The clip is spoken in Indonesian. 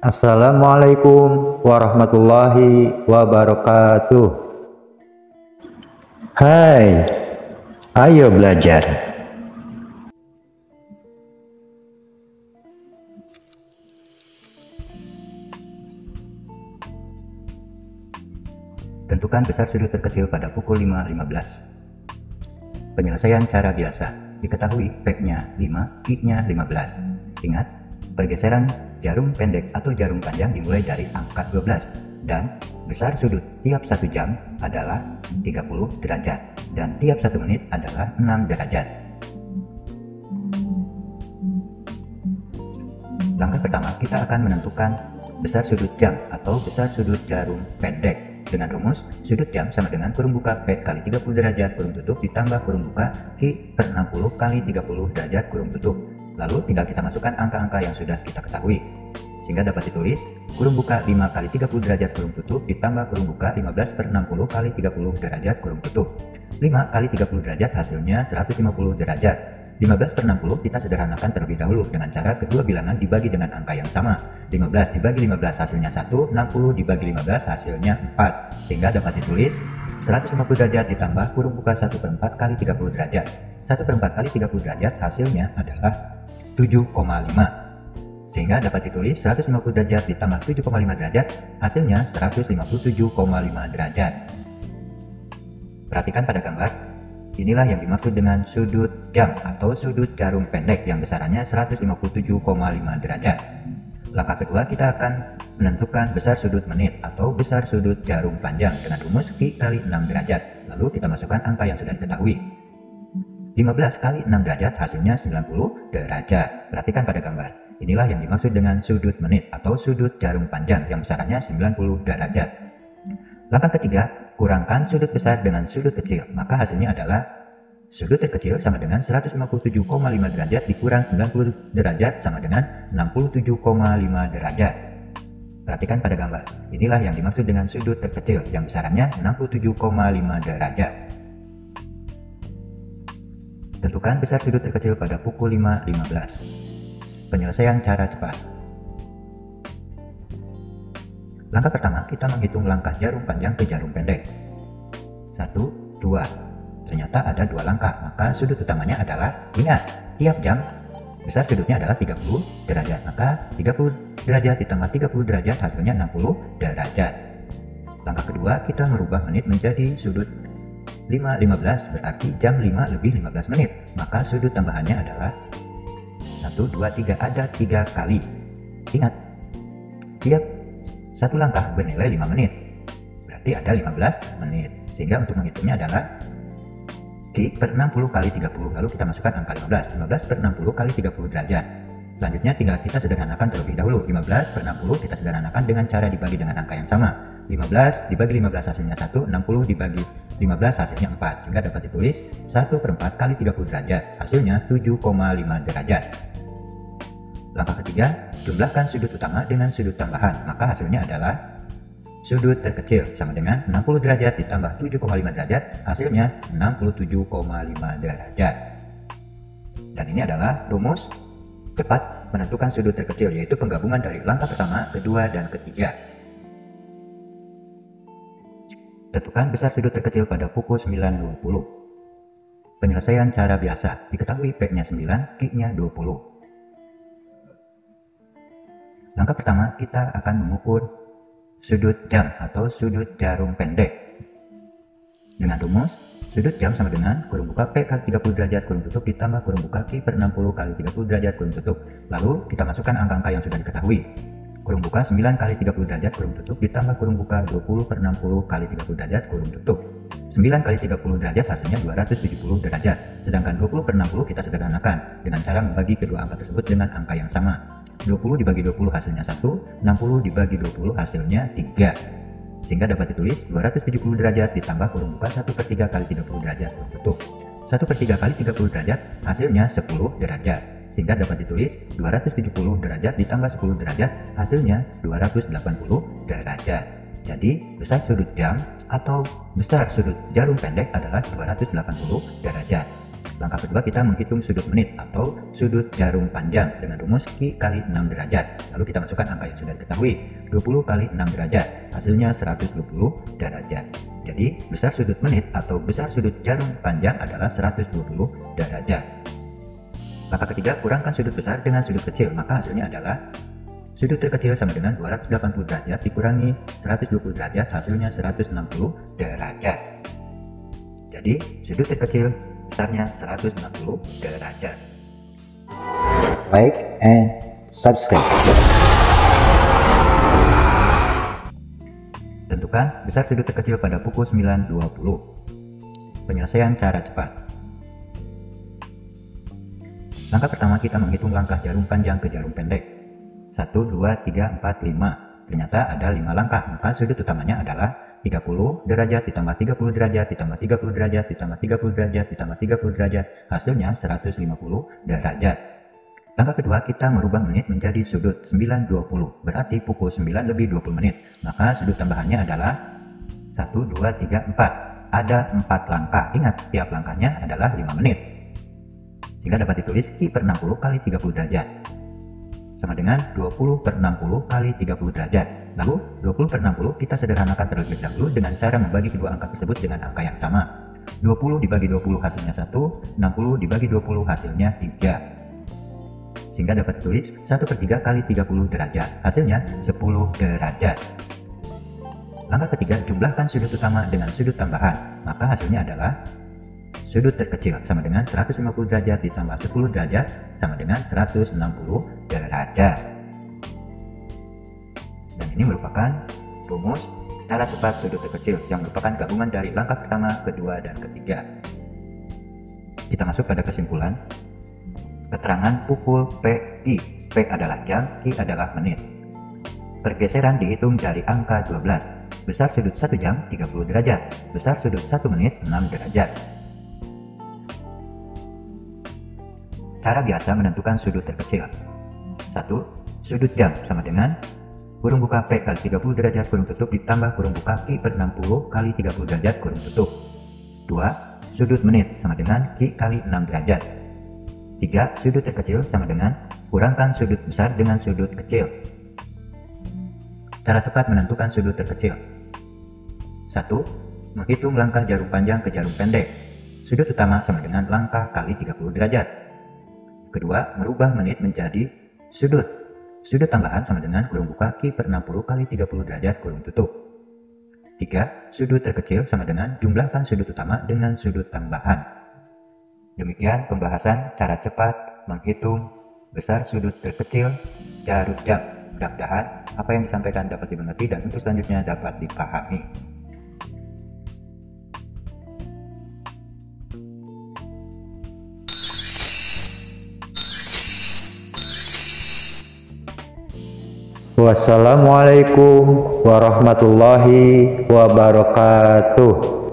Assalamualaikum warahmatullahi wabarakatuh. Hai, ayo belajar. Tentukan besar sudut terkecil pada pukul 5.15. Penyelesaian cara biasa. Diketahui P-nya 5, Q-nya 15. Ingat, pergeseran jarum pendek atau jarum panjang dimulai dari angka 12 dan besar sudut tiap 1 jam adalah 30 derajat dan tiap 1 menit adalah 6 derajat. Langkah pertama, kita akan menentukan besar sudut jam atau besar sudut jarum pendek. Dengan rumus, sudut jam sama dengan kurung buka P kali 30 derajat kurung tutup ditambah kurung buka Q per 60 kali 30 derajat kurung tutup. Lalu tinggal kita masukkan angka-angka yang sudah kita ketahui. Sehingga dapat ditulis, kurung buka 5 kali 30 derajat kurung tutup ditambah kurung buka 15 per 60 kali 30 derajat kurung tutup. 5 kali 30 derajat hasilnya 150 derajat. 15 per 60 kita sederhanakan terlebih dahulu dengan cara kedua bilangan dibagi dengan angka yang sama. 15 dibagi 15 hasilnya 1, 60 dibagi 15 hasilnya 4. Sehingga dapat ditulis 150 derajat ditambah kurung buka 1 per 4 kali 30 derajat. 1 per 4 kali 30 derajat hasilnya adalah 7,5. Sehingga dapat ditulis 150 derajat ditambah 7,5 derajat hasilnya 157,5 derajat. Perhatikan pada gambar. Inilah yang dimaksud dengan sudut jam atau sudut jarum pendek yang besarannya 157,5 derajat. Langkah kedua, kita akan menentukan besar sudut menit atau besar sudut jarum panjang dengan rumus Q kali 6 derajat. Lalu kita masukkan angka yang sudah diketahui. 15 kali 6 derajat hasilnya 90 derajat. Perhatikan pada gambar. Inilah yang dimaksud dengan sudut menit atau sudut jarum panjang yang besarannya 90 derajat. Langkah ketiga, kurangkan sudut besar dengan sudut kecil, maka hasilnya adalah sudut terkecil sama dengan 157,5 derajat dikurang 90 derajat sama dengan 67,5 derajat. Perhatikan pada gambar. Inilah yang dimaksud dengan sudut terkecil yang besarannya 67,5 derajat. Tentukan besar sudut terkecil pada pukul 5.15. Penyelesaian cara cepat. Langkah pertama, kita menghitung langkah jarum panjang ke jarum pendek. 1, 2. Ternyata ada 2 langkah, maka sudut utamanya adalah, ingat, tiap jam besar sudutnya adalah 30 derajat, maka 30 derajat ditambah 30 derajat hasilnya 60 derajat. Langkah kedua, kita merubah menit menjadi sudut 5.15, berarti jam 5 lebih 15 menit, maka sudut tambahannya adalah 1, 2, 3, ada 3 kali. Ingat, tiap satu langkah bernilai 5 menit, berarti ada 15 menit. Sehingga untuk menghitungnya adalah Q per 60 kali 30, lalu kita masukkan angka 15. 15 per 60 kali 30 derajat. Selanjutnya tinggal kita sederhanakan terlebih dahulu. 15 per 60 kita sederhanakan dengan cara dibagi dengan angka yang sama. 15 dibagi 15 hasilnya 1, 60 dibagi 15 hasilnya 4. Sehingga dapat ditulis 1 per 4 kali 30 derajat, hasilnya 7,5 derajat. Langkah ketiga, jumlahkan sudut utama dengan sudut tambahan, maka hasilnya adalah sudut terkecil sama dengan 60 derajat ditambah 7,5 derajat, hasilnya 67,5 derajat. Dan ini adalah rumus cepat menentukan sudut terkecil, yaitu penggabungan dari langkah pertama, kedua, dan ketiga. Tentukan besar sudut terkecil pada pukul 9.20. Penyelesaian cara biasa. Diketahui P-nya 9, Q-nya 20. Langkah pertama, kita akan mengukur sudut jam atau sudut jarum pendek. Dengan rumus, sudut jam sama dengan kurung buka P kali 30 derajat kurung tutup ditambah kurung buka Q per 60 kali 30 derajat kurung tutup. Lalu kita masukkan angka-angka yang sudah diketahui. Kurung buka 9 kali 30 derajat kurung tutup ditambah kurung buka 20 per 60 kali 30 derajat kurung tutup. 9 kali 30 derajat hasilnya 270 derajat. Sedangkan 20 per 60 kita sederhanakan dengan cara membagi kedua angka tersebut dengan angka yang sama. 20 dibagi 20 hasilnya 1, 60 dibagi 20 hasilnya 3. Sehingga dapat ditulis 270 derajat ditambah kurung buka 1 per 3 kali 30 derajat kurung tutup. 1 per 3 kali 30 derajat hasilnya 10 derajat. Sehingga dapat ditulis 270 derajat ditambah 10 derajat hasilnya 280 derajat. Jadi besar sudut jam atau besar sudut jarum pendek adalah 280 derajat. Langkah kedua, kita menghitung sudut menit atau sudut jarum panjang dengan rumus Q kali 6 derajat. Lalu kita masukkan angka yang sudah diketahui, 20 kali 6 derajat, hasilnya 120 derajat. Jadi, besar sudut menit atau besar sudut jarum panjang adalah 120 derajat. Langkah ketiga, kurangkan sudut besar dengan sudut kecil, maka hasilnya adalah sudut terkecil sama dengan 280 derajat dikurangi 120 derajat, hasilnya 160 derajat. Jadi, sudut terkecil besarnya 160 derajat. Like and subscribe. Tentukan besar sudut terkecil pada pukul 9.20. Penyelesaian cara cepat. Langkah pertama, kita menghitung langkah jarum panjang ke jarum pendek. 1, 2, 3, 4, 5. Ternyata ada 5 langkah, maka sudut utamanya adalah 30 derajat ditambah 30 derajat ditambah 30 derajat ditambah 30 derajat ditambah 30 derajat, hasilnya 150 derajat. Langkah kedua, kita merubah menit menjadi sudut 9.20, berarti pukul 9 lebih 20 menit. Maka sudut tambahannya adalah 1, 2, 3, 4. Ada 4 langkah, ingat tiap langkahnya adalah 5 menit. Sehingga dapat ditulis Q per 60 kali 30 derajat sama dengan 20 per 60 kali 30 derajat. Lalu 20 per 60 kita sederhanakan terlebih dahulu dengan cara membagi kedua angka tersebut dengan angka yang sama. 20 dibagi 20 hasilnya 1, 60 dibagi 20 hasilnya 3. Sehingga dapat ditulis 1 per 3 kali 30 derajat, hasilnya 10 derajat. Langkah ketiga, jumlahkan sudut utama dengan sudut tambahan, maka hasilnya adalah sudut terkecil sama dengan 150 derajat ditambah 10 derajat sama dengan 160 derajat. Dan ini merupakan rumus cara cepat sudut terkecil yang merupakan gabungan dari langkah pertama, kedua, dan ketiga. Kita masuk pada kesimpulan. Keterangan pukul PI. P adalah jam, Q adalah menit. Pergeseran dihitung dari angka 12. Besar sudut 1 jam 30 derajat, besar sudut 1 menit 6 derajat. Cara biasa menentukan sudut terkecil. 1. Sudut jam sama dengan kurung buka P kali 30 derajat kurung tutup ditambah kurung buka Q per 60 kali 30 derajat kurung tutup. 2. Sudut menit sama dengan Q kali 6 derajat. 3. Sudut terkecil sama dengan kurangkan sudut besar dengan sudut kecil. Cara cepat menentukan sudut terkecil. 1. Menghitung langkah jarum panjang ke jarum pendek. Sudut utama sama dengan langkah kali 30 derajat. Kedua, merubah menit menjadi sudut. Sudut tambahan sama dengan kurung buka Q per 60 kali 30 derajat kurung tutup. 3. Sudut terkecil sama dengan jumlahkan sudut utama dengan sudut tambahan. Demikian pembahasan cara cepat menghitung besar sudut terkecil jarum jam. Mudah-mudahan apa yang disampaikan dapat dimengerti dan untuk selanjutnya dapat dipahami. Wassalamualaikum warahmatullahi wabarakatuh.